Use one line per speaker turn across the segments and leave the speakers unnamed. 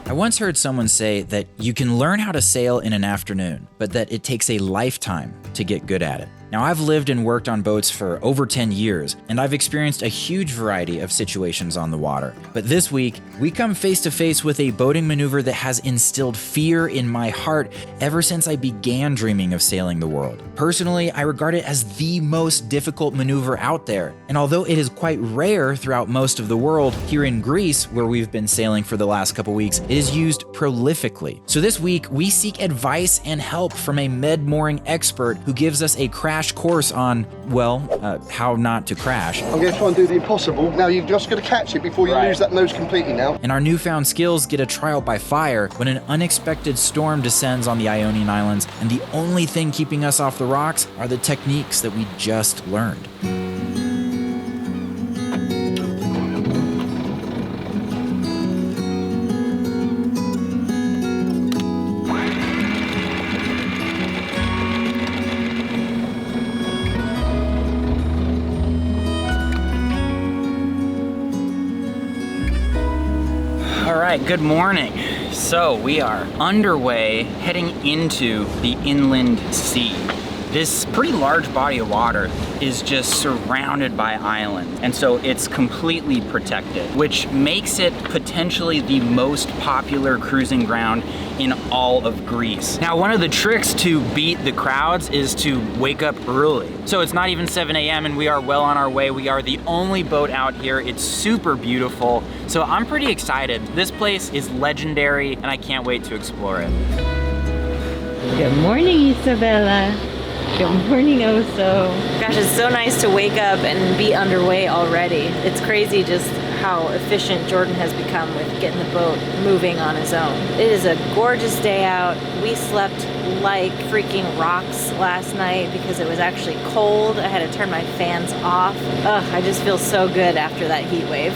I once heard someone say that you can learn how to sail in an afternoon, but that it takes a lifetime to get good at it. Now, I've lived and worked on boats for over 10 years, and I've experienced a huge variety of situations on the water. But this week, we come face to face with a boating maneuver that has instilled fear in my heart ever since I began dreaming of sailing the world. Personally, I regard it as the most difficult maneuver out there, and although it is quite rare throughout most of the world, here in Greece, where we've been sailing for the last couple weeks, it is used prolifically. So this week, we seek advice and help from a med-mooring expert who gives us a crash course on, well, how not to crash.
I'm going to try and do the impossible. Now you've just got to catch it before you lose that nose completely now.
And our newfound skills get a trial by fire when an unexpected storm descends on the Ionian Islands, and the only thing keeping us off the rocks are the techniques that we just learned.
All right, good morning. So we are underway heading into the inland sea. This pretty large body of water is just surrounded by islands, and so it's completely protected, which makes it potentially the most popular cruising ground in all of Greece. Now, one of the tricks to beat the crowds is to wake up early. So it's not even 7 a.m. and we are well on our way. We are the only boat out here. It's super beautiful. So I'm pretty excited. This place is legendary and I can't wait to explore it.
Good morning, Isabella. Good morning, Oso. Gosh, it's so nice to wake up and be underway already. It's crazy just how efficient Jordan has become with getting the boat moving on his own. It is a gorgeous day out. We slept like freaking rocks last night because it was actually cold. I had to turn my fans off. Ugh, I just feel so good after that heat wave.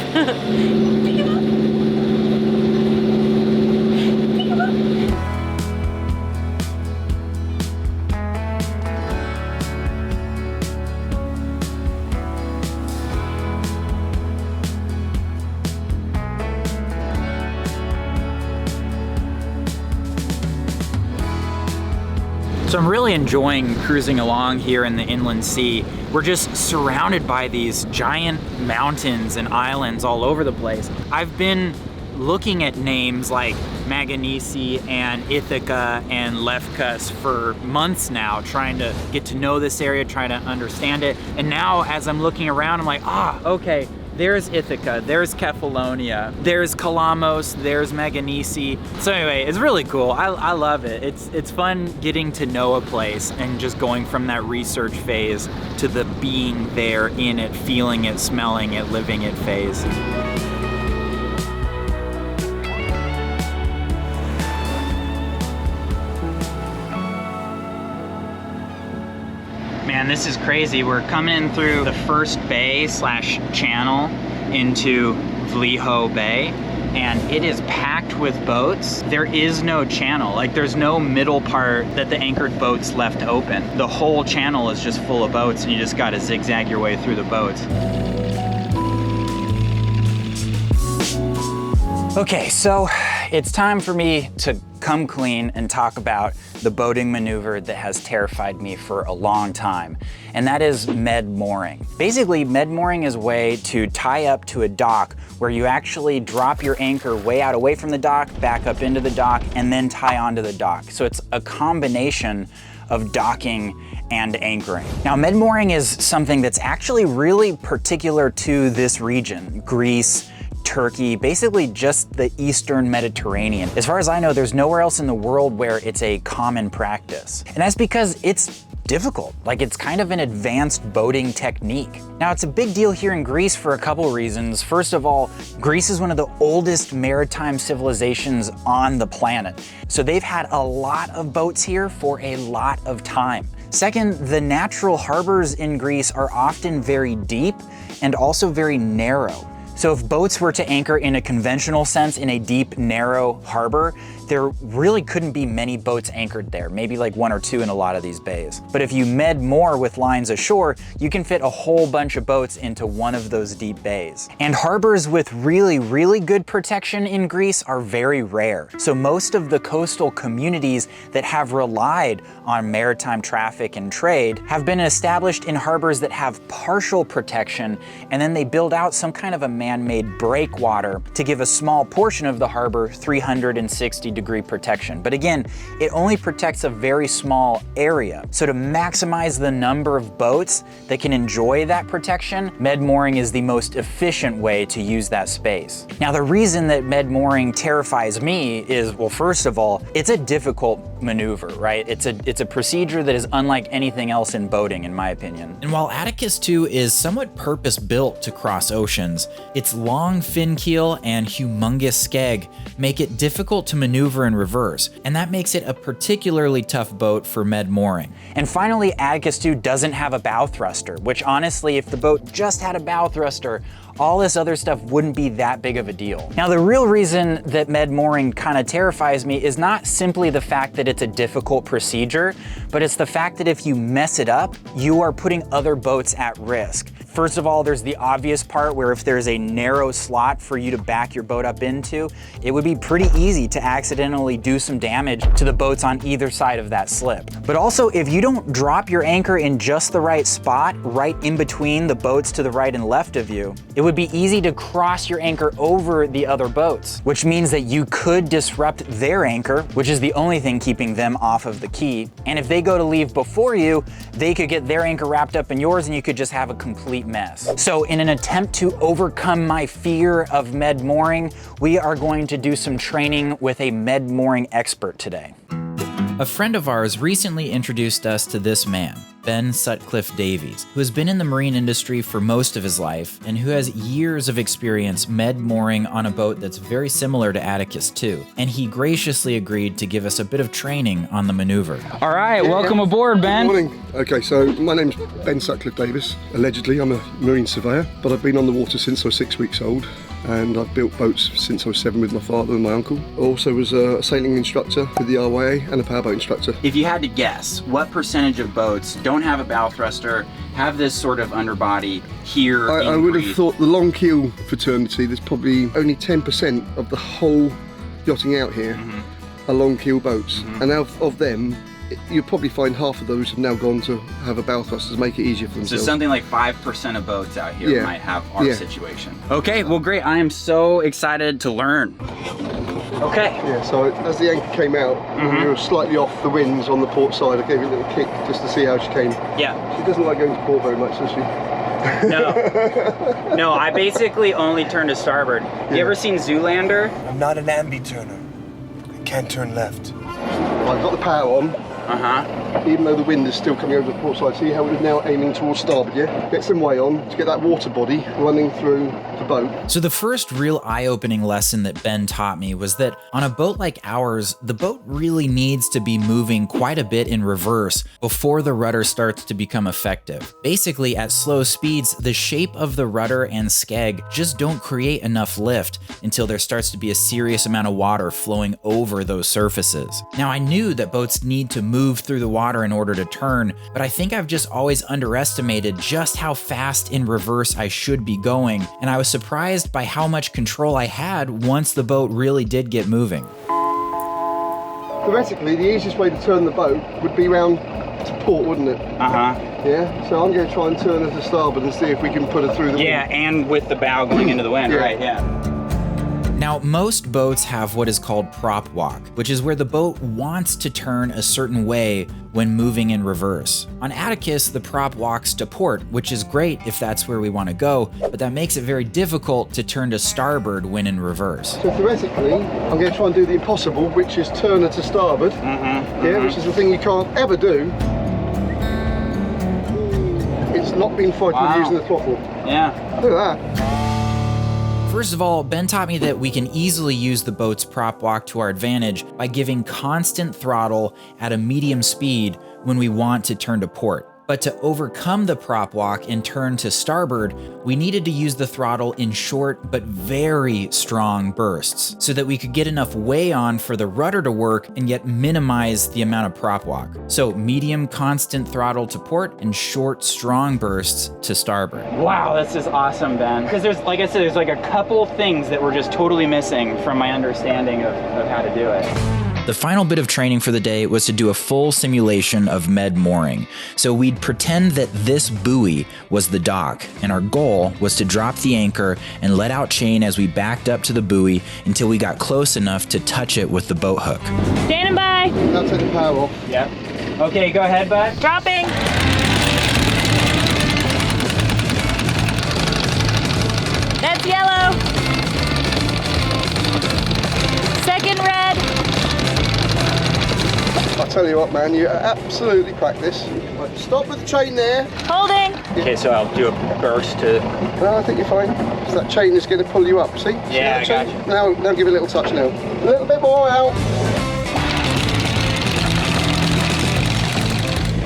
So I'm really enjoying cruising along here in the inland sea. We're just surrounded by these giant mountains and islands all over the place. I've been looking at names like Maganese and Ithaca and Lefkas for months now, trying to get to know this area, trying to understand it. And now as I'm looking around, I'm like, okay, there's Ithaca, there's Kefalonia, there's Kalamos, there's Maganese. So anyway, it's really cool. I love it. It's fun getting to know a place and just going from that research phase to the being there in it, feeling it, smelling it, living it phase. Man, this is crazy. We're coming in through the first bay / channel into Vliho Bay, and it is packed with boats. There is no channel. Like, there's no middle part that the anchored boats left open. The whole channel is just full of boats, and you just gotta zigzag your way through the boats. Okay, so it's time for me to come clean and talk about the boating maneuver that has terrified me for a long time, and that is med-mooring. Basically, med-mooring is a way to tie up to a dock where you actually drop your anchor way out away from the dock, back up into the dock, and then tie onto the dock. So it's a combination of docking and anchoring. Now, med-mooring is something that's actually really particular to this region, Greece, Turkey, basically just the Eastern Mediterranean. As far as I know, there's nowhere else in the world where it's a common practice. And that's because it's difficult. Like, it's kind of an advanced boating technique. Now, it's a big deal here in Greece for a couple reasons. First of all, Greece is one of the oldest maritime civilizations on the planet. So they've had a lot of boats here for a lot of time. Second, the natural harbors in Greece are often very deep and also very narrow. So if boats were to anchor in a conventional sense in a deep, narrow harbor, there really couldn't be many boats anchored there, maybe like 1 or 2 in a lot of these bays. But if you med moor with lines ashore, you can fit a whole bunch of boats into one of those deep bays. And harbors with really, really good protection in Greece are very rare. So most of the coastal communities that have relied on maritime traffic and trade have been established in harbors that have partial protection, and then they build out some kind of a man-made breakwater to give a small portion of the harbor 360-degree protection. But again, it only protects a very small area. So to maximize the number of boats that can enjoy that protection, med mooring is the most efficient way to use that space. Now, the reason that med mooring terrifies me is, well, first of all, it's a difficult maneuver, right? It's a procedure that is unlike anything else in boating, in my opinion.
And while Atticus 2 is somewhat purpose-built to cross oceans, its long fin keel and humongous skeg make it difficult to maneuver in reverse, and that makes it a particularly tough boat for med mooring.
And finally, Atticus 2 doesn't have a bow thruster, which honestly, if the boat just had a bow thruster, all this other stuff wouldn't be that big of a deal. Now, the real reason that med mooring kind of terrifies me is not simply the fact that it's a difficult procedure, but it's the fact that if you mess it up, you are putting other boats at risk. First of all, there's the obvious part where if there's a narrow slot for you to back your boat up into, it would be pretty easy to accidentally do some damage to the boats on either side of that slip. But also, if you don't drop your anchor in just the right spot, right in between the boats to the right and left of you, it would be easy to cross your anchor over the other boats, which means that you could disrupt their anchor, which is the only thing keeping them off of the quay. And if they go to leave before you, they could get their anchor wrapped up in yours and you could just have a complete mess. So in an attempt to overcome my fear of med mooring, we are going to do some training with a med mooring expert today.
A friend of ours recently introduced us to this man, Ben Sutcliffe Davies, who has been in the marine industry for most of his life and who has years of experience med mooring on a boat that's very similar to Atticus 2. And he graciously agreed to give us a bit of training on the maneuver.
All right, welcome aboard, Ben.
Good morning. Okay, so my name's Ben Sutcliffe Davies. Allegedly, I'm a marine surveyor, but I've been on the water since I was 6 weeks old. And I've built boats since I was 7 with my father and my uncle. I also was a sailing instructor with the RYA and a powerboat instructor.
If you had to guess, what percentage of boats don't have a bow thruster, have this sort of underbody here
I would have thought the long keel fraternity, there's probably only 10% of the whole yachting out here are long keel boats. And of them, you'll probably find half of those have now gone to have a bow thruster to make it easier for themselves.
So something like 5% of boats out here might have our situation. Okay, well great, I am so excited to learn. Okay.
Yeah, so as the anchor came out, we were slightly off the winds on the port side. I gave it a little kick just to see how she came.
Yeah.
She doesn't like going to port very much, does she?
No. No, I basically only turn to starboard. You ever seen Zoolander?
I'm not an ambi-turner. I can't turn left.
I've got the power on. Even though the wind is still coming over the port side, see how it is now aiming towards starboard, yeah? Get some way on to get that water body running through the boat.
So the first real eye-opening lesson that Ben taught me was that on a boat like ours, the boat really needs to be moving quite a bit in reverse before the rudder starts to become effective. Basically, at slow speeds, the shape of the rudder and skeg just don't create enough lift until there starts to be a serious amount of water flowing over those surfaces. Now, I knew that boats need to move through the water in order to turn, but I think I've just always underestimated just how fast in reverse I should be going, and I was surprised by how much control I had once the boat really did get moving.
Theoretically, the easiest way to turn the boat would be round to port, wouldn't it? Yeah, so I'm going to try and turn her to starboard and see if we can put her through the wind.
Yeah, and with the bow going into the wind, right,
Now, most boats have what is called prop walk, which is where the boat wants to turn a certain way when moving in reverse. On Atticus, the prop walks to port, which is great if that's where we want to go, but that makes it very difficult to turn to starboard when in reverse.
So theoretically, I'm going to try and do the impossible, which is turn her to starboard, which is the thing you can't ever do. It's not been fighting with using the throttle.
Yeah.
Look at that.
First of all, Ben taught me that we can easily use the boat's prop walk to our advantage by giving constant throttle at a medium speed when we want to turn to port. But to overcome the prop walk and turn to starboard, we needed to use the throttle in short but very strong bursts so that we could get enough way on for the rudder to work and yet minimize the amount of prop walk. So medium constant throttle to port and short strong bursts to starboard.
Wow, this is awesome, Ben. Because there's, like I said, there's like a couple things that were just totally missing from my understanding of how to do it.
The final bit of training for the day was to do a full simulation of med mooring. So we'd pretend that this buoy was the dock, and our goal was to drop the anchor and let out chain as we backed up to the buoy until we got close enough to touch it with the boat hook.
Standing by.
Now take the power off.
Yep. Okay, go ahead, bud.
Dropping. That's yellow. Second red.
I tell you what, man, you absolutely cracked this. Right, stop with the chain there.
Holding.
Okay, so I'll do a burst to...
No, I think you're fine. So that chain is going to pull you up, see?
Yeah, I got you.
Now give it a little touch now. A little bit more out.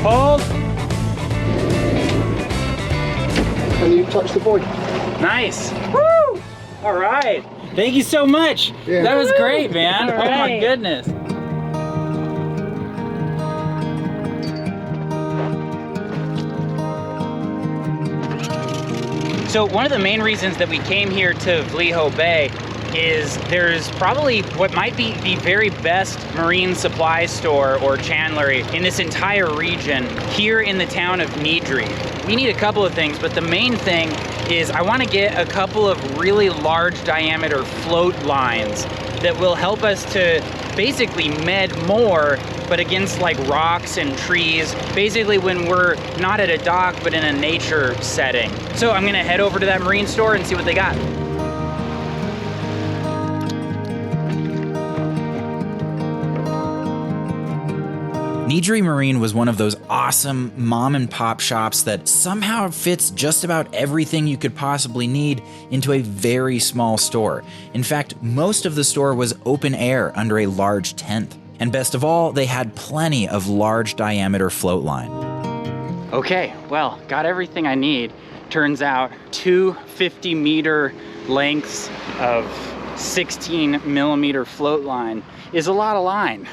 Hold.
And you touch the buoy.
Nice. Woo! All right. Thank you so much.
Yeah.
That was great, man.
All
Oh my
right.
goodness. So one of the main reasons that we came here to Vliho Bay is there's probably what might be the very best marine supply store or chandlery in this entire region here in the town of Nidri. We need a couple of things, but the main thing is I want to get a couple of really large diameter float lines that will help us to basically med more, but against like rocks and trees, basically when we're not at a dock, but in a nature setting. So I'm gonna head over to that marine store and see what they got.
Nidri Marine was one of those awesome mom and pop shops that somehow fits just about everything you could possibly need into a very small store. In fact, most of the store was open air under a large tent. And best of all, they had plenty of large diameter float line.
Okay, well, got everything I need. Turns out 2 50-meter lengths of 16 millimeter float line is a lot of line.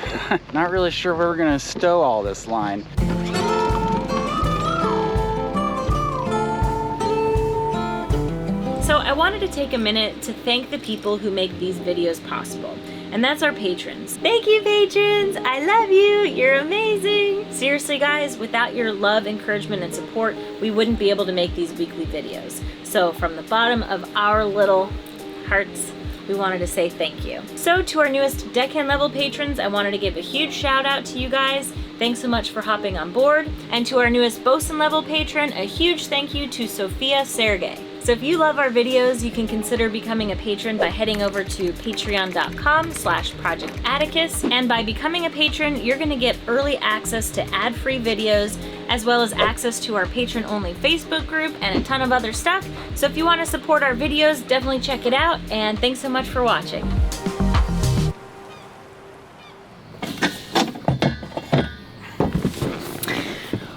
Not really sure where we're gonna stow all this line.
So I wanted to take a minute to thank the people who make these videos possible. And that's our patrons. Thank you, patrons! I love you! You're amazing! Seriously, guys, without your love, encouragement, and support, we wouldn't be able to make these weekly videos. So from the bottom of our little hearts, we wanted to say thank you. So to our newest deckhand level patrons, I wanted to give a huge shout out to you guys. Thanks so much for hopping on board. And to our newest bosun level patron, a huge thank you to Sophia Sergey. So if you love our videos, you can consider becoming a patron by heading over to patreon.com/Project Atticus. And by becoming a patron, you're gonna get early access to ad-free videos, as well as access to our patron-only Facebook group and a ton of other stuff. So if you wanna support our videos, definitely check it out, and thanks so much for watching.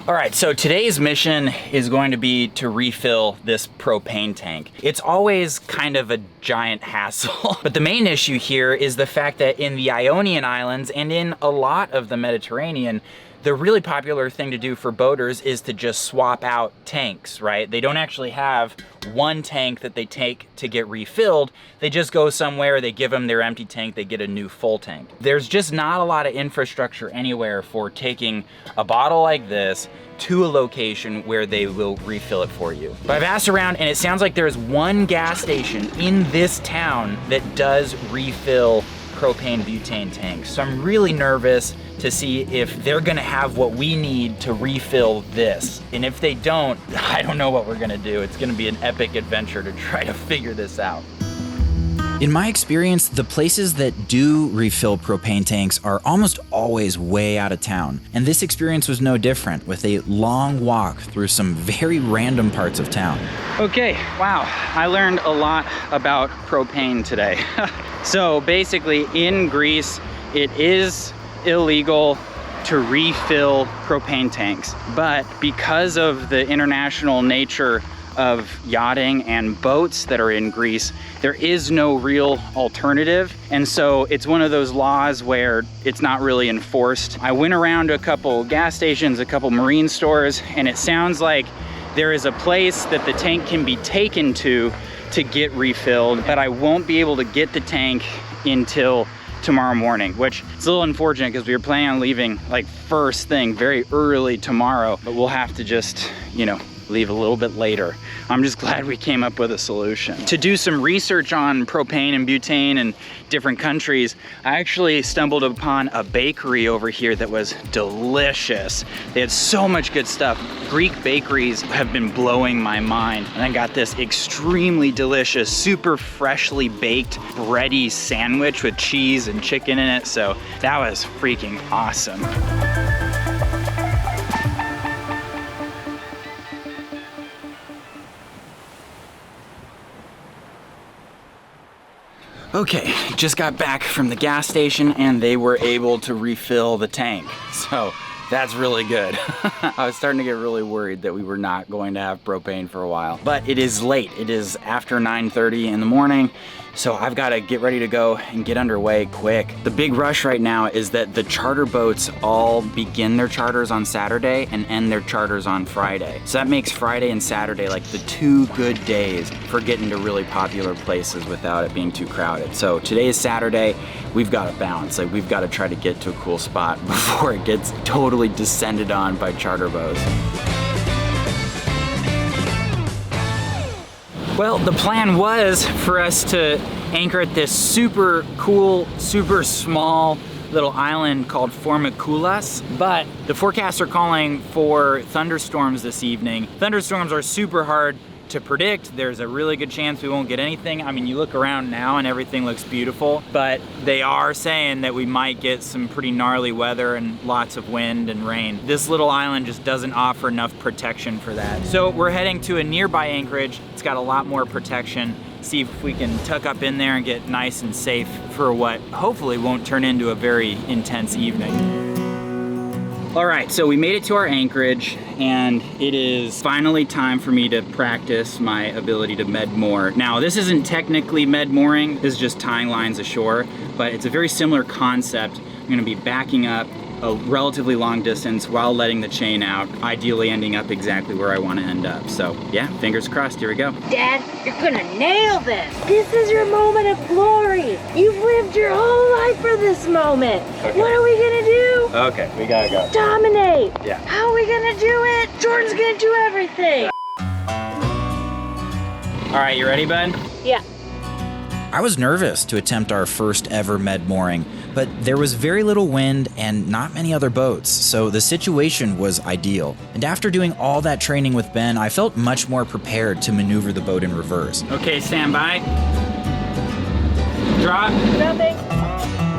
All right, so today's mission is going to be to refill this propane tank. It's always kind of a giant hassle, but the main issue here is the fact that in the Ionian Islands and in a lot of the Mediterranean, the really popular thing to do for boaters is to just swap out tanks, right? They don't actually have one tank that they take to get refilled. They just go somewhere, they give them their empty tank, they get a new full tank. There's just not a lot of infrastructure anywhere for taking a bottle like this to a location where they will refill it for you. But I've asked around and it sounds like there's one gas station in this town that does refill propane butane tanks. So I'm really nervous to see if they're gonna have what we need to refill this. And if they don't, I don't know what we're gonna do. It's gonna be an epic adventure to try to figure this out.
In my experience, the places that do refill propane tanks are almost always way out of town. And this experience was no different, with a long walk through some very random parts of town.
Okay, wow, I learned a lot about propane today. So basically in Greece, it is illegal to refill propane tanks. But because of the international nature of yachting and boats that are in Greece, there is no real alternative. And so it's one of those laws where it's not really enforced. I went around to a couple gas stations, a couple marine stores, and it sounds like there is a place that the tank can be taken to get refilled, but I won't be able to get the tank until tomorrow morning, which is a little unfortunate because we were planning on leaving like first thing very early tomorrow, but we'll have to just, you know, leave a little bit later. I'm just glad we came up with a solution. To do some research on propane and butane in different countries, I actually stumbled upon a bakery over here that was delicious. They had so much good stuff. Greek bakeries have been blowing my mind. And I got this extremely delicious, super freshly baked bready sandwich with cheese and chicken in it. So that was freaking awesome. Okay, just got back from the gas station and they were able to refill the tank. So that's really good. I was starting to get really worried that we were not going to have propane for a while. But it is late. It is after 9:30 in the morning. So I've got to get ready to go and get underway quick. The big rush right now is that the charter boats all begin their charters on Saturday and end their charters on Friday. So that makes Friday and Saturday like the 2 good days for getting to really popular places without it being too crowded. So today is Saturday. We've got to bounce. Like, we've got to try to get to a cool spot before it gets totally descended on by charter boats. Well, the plan was for us to anchor at this super cool, super small little island called Formicoulas, but the forecasts are calling for thunderstorms this evening. Thunderstorms are super hard to predict. There's a really good chance we won't get anything. I mean, you look around now and everything looks beautiful, but they are saying that we might get some pretty gnarly weather and lots of wind and rain. This little island just doesn't offer enough protection for that. So we're heading to a nearby anchorage. It's got a lot more protection. See if we can tuck up in there and get nice and safe for what hopefully won't turn into a very intense evening. All right, so we made it to our anchorage and it is finally time for me to practice my ability to med moor. Now, this isn't technically med mooring, this is just tying lines ashore, but it's a very similar concept. I'm gonna be backing up a relatively long distance while letting the chain out, ideally ending up exactly where I want to end up. So yeah, fingers crossed, here we go.
Dad, you're gonna nail this. This is your moment of glory. You've lived your whole life for this moment. Okay. What are we gonna do?
Okay, we gotta go.
Dominate.
Yeah.
How are we gonna do it? Jordan's gonna do everything.
All right, you ready, bud?
Yeah.
I was nervous to attempt our first ever med mooring, but there was very little wind and not many other boats, so the situation was ideal. And after doing all that training with Ben, I felt much more prepared to maneuver the boat in reverse.
Okay, stand by. Drop.
Nothing.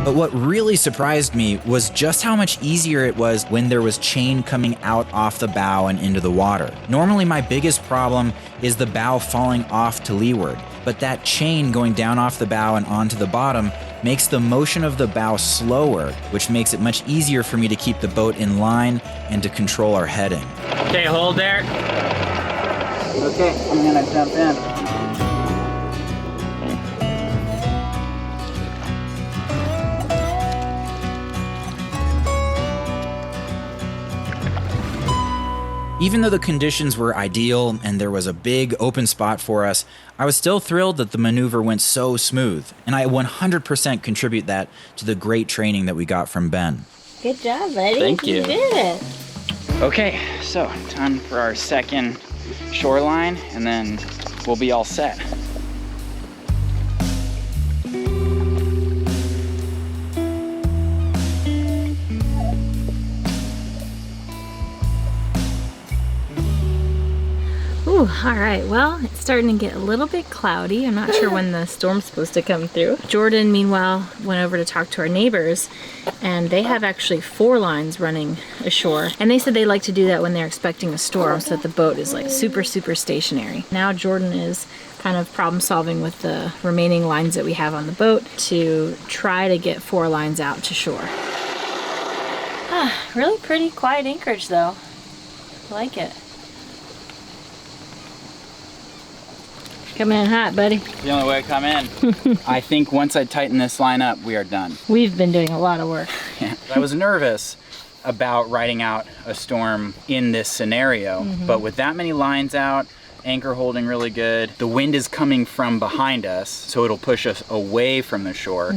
But what really surprised me was just how much easier it was when there was chain coming out off the bow and into the water. Normally my biggest problem is the bow falling off to leeward, but that chain going down off the bow and onto the bottom makes the motion of the bow slower, which makes it much easier for me to keep the boat in line and to control our heading.
Okay, hold there. Okay, I'm gonna jump in.
Even though the conditions were ideal and there was a big open spot for us, I was still thrilled that the maneuver went so smooth, and I 100% contribute that to the great training that we got from Ben.
Good job, buddy.
Thank you.
You did it.
Okay, so time for our second shoreline, and then we'll be all set.
Ooh, all right, well, it's starting to get a little bit cloudy. I'm not sure when the storm's supposed to come through. Jordan, meanwhile, went over to talk to our neighbors, and they have actually 4 lines running ashore. And they said they like to do that when they're expecting a storm so that the boat is like super, super stationary. Now Jordan is kind of problem solving with the remaining lines that we have on the boat to try to get 4 lines out to shore. Really pretty quiet anchorage though. I like it. Coming in hot, buddy.
The only way to come in. I think once I tighten this line up, we are done.
We've been doing a lot of work.
Yeah. I was nervous about riding out a storm in this scenario, but with that many lines out, anchor holding really good, the wind is coming from behind us, so it'll push us away from the shore.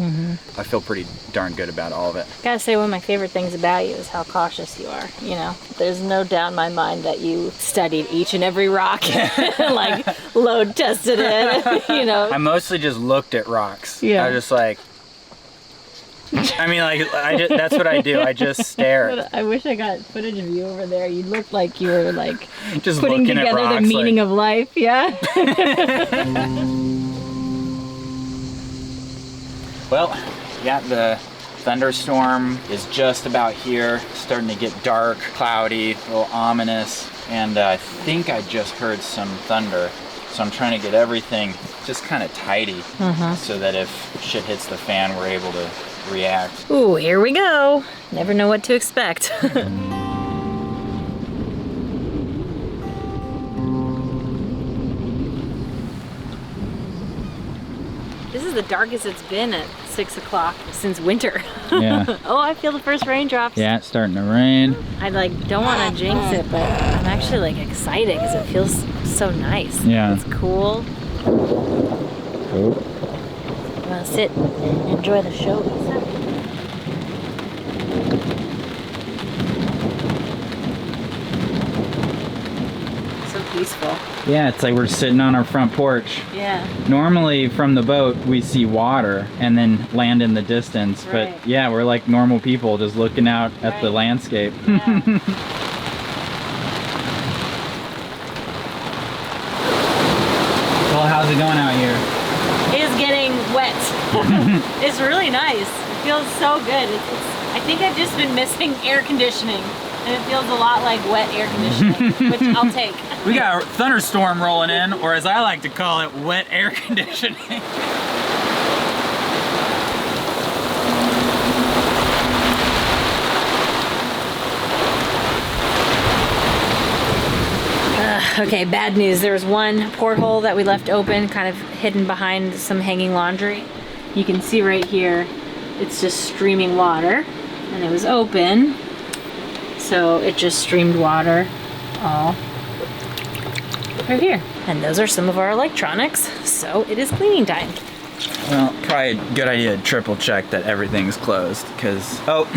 I feel pretty darn good about all of it.
Gotta say, one of my favorite things about you is how cautious you are. You know, there's no doubt in my mind that you studied each and every rock, like load tested it, you know.
I mostly just looked at rocks.
Yeah.
I was just like, I mean, like, that's what I do. I just stare.
But I wish I got footage of you over there. You looked like you were like
Just
putting
looking at
together
rocks,
the meaning
like-
of life, yeah?
Well, yeah, the thunderstorm is just about here. Starting to get dark, cloudy, a little ominous, and I think I just heard some thunder. So I'm trying to get everything just kind of tidy so that if shit hits the fan, we're able to react.
Ooh, here we go. Never know what to expect. This is the darkest it's been at 6 o'clock since winter.
Yeah.
Oh, I feel the first raindrops.
Yeah, it's starting to rain.
I like don't want to jinx it, but I'm actually like excited because it feels so nice.
Yeah.
It's cool.
Oh.
I'm gonna sit and enjoy the show. So peaceful.
Yeah, it's like we're sitting on our front porch.
Yeah.
Normally from the boat we see water and then land in the distance,
Right.
but yeah, we're like normal people just looking out at the
Right.
landscape.
Yeah.
Well, how's it going out here?
It is getting wet. It's really nice. It feels so good. I think I've just been missing air conditioning, and it feels a lot like wet air conditioning, which I'll take.
We got a thunderstorm rolling in, or as I like to call it, wet air conditioning.
Okay, bad news. There was one porthole that we left open, kind of hidden behind some hanging laundry. You can see right here, it's just streaming water, and it was open, so it just streamed water all right here. And those are some of our electronics, so it is cleaning time.
Well, probably a good idea to triple check that everything's closed, because, oh,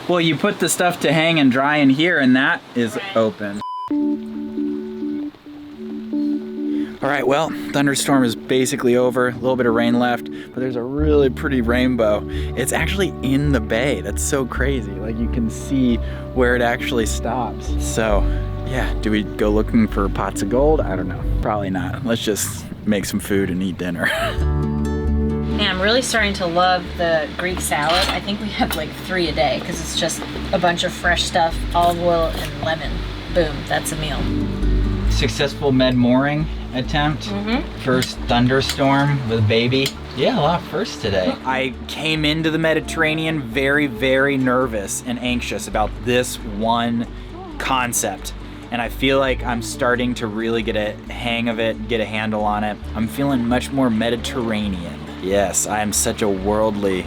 well, you put the stuff to hang and dry in here, and that is open. All right, well, thunderstorm is basically over. A little bit of rain left, but there's a really pretty rainbow. It's actually in the bay. That's so crazy. Like, you can see where it actually stops. So, yeah, do we go looking for pots of gold? I don't know. Probably not. Let's just make some food and eat dinner.
Yeah, I'm really starting to love the Greek salad. I think we have like 3 a day because it's just a bunch of fresh stuff, olive oil and lemon. Boom, that's a meal.
Successful med mooring attempt. First thunderstorm with baby. Yeah, a lot of firsts today. I came into the Mediterranean very, very nervous and anxious about this one concept. And I feel like I'm starting to really get a hang of it, get a handle on it. I'm feeling much more Mediterranean. Yes, I am such a worldly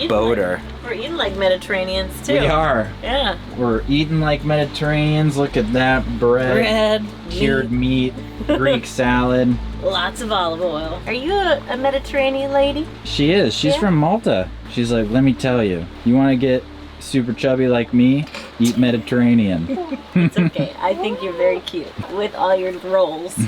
boater.
We're eating like Mediterraneans too.
We are.
Yeah.
We're eating like Mediterraneans. Look at that bread, cured meat, Greek salad.
Lots of olive oil. Are you a Mediterranean lady?
She is. She's from Malta. She's like, let me tell you, you want to get super chubby like me? Eat Mediterranean.
It's okay. I think you're very cute with all your rolls.